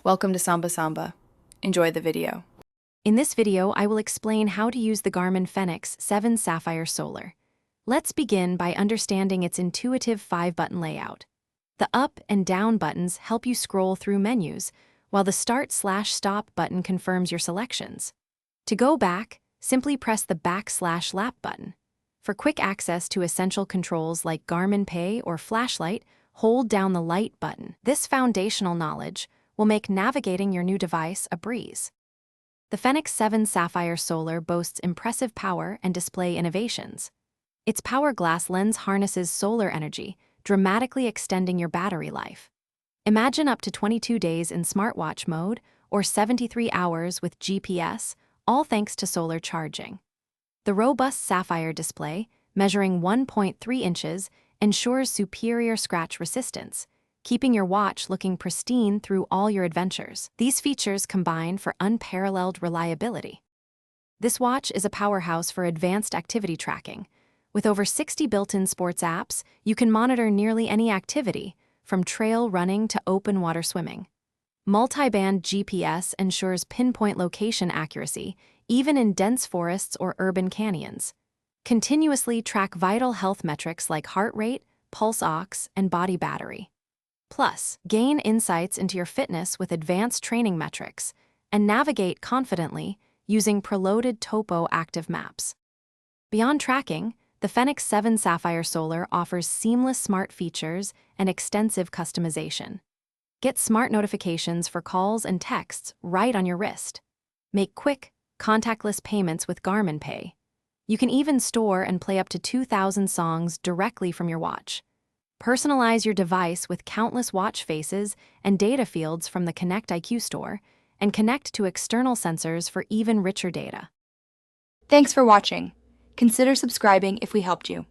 Welcome to Samba Samba. Enjoy the video. In this video, I will explain how to use the Garmin Fenix 7 Sapphire Solar. Let's begin by understanding its intuitive 5-button layout. The up and down buttons help you scroll through menus, while the start/stop button confirms your selections. To go back, simply press the back/lap button. For quick access to essential controls like Garmin Pay or flashlight, hold down the light button. This foundational knowledge will make navigating your new device a breeze. The Fenix 7 Sapphire Solar boasts impressive power and display innovations. Its power glass lens harnesses solar energy, dramatically extending your battery life. Imagine up to 22 days in smartwatch mode or 73 hours with GPS, all thanks to solar charging. The robust sapphire display, measuring 1.3 inches, ensures superior scratch resistance, keeping your watch looking pristine through all your adventures. These features combine for unparalleled reliability. This watch is a powerhouse for advanced activity tracking. With over 60 built-in sports apps, you can monitor nearly any activity, from trail running to open water swimming. Multi-band GPS ensures pinpoint location accuracy, even in dense forests or urban canyons. Continuously track vital health metrics like heart rate, pulse ox, and body battery. Plus, gain insights into your fitness with advanced training metrics, and navigate confidently using preloaded topo active maps. Beyond tracking, the Fenix 7 Sapphire Solar offers seamless smart features and extensive customization. Get smart notifications for calls and texts right on your wrist. Make quick, contactless payments with Garmin Pay. You can even store and play up to 2,000 songs directly from your watch. Personalize your device with countless watch faces and data fields from the Connect IQ store, and connect to external sensors for even richer data. Thanks for watching. Consider subscribing if we helped you.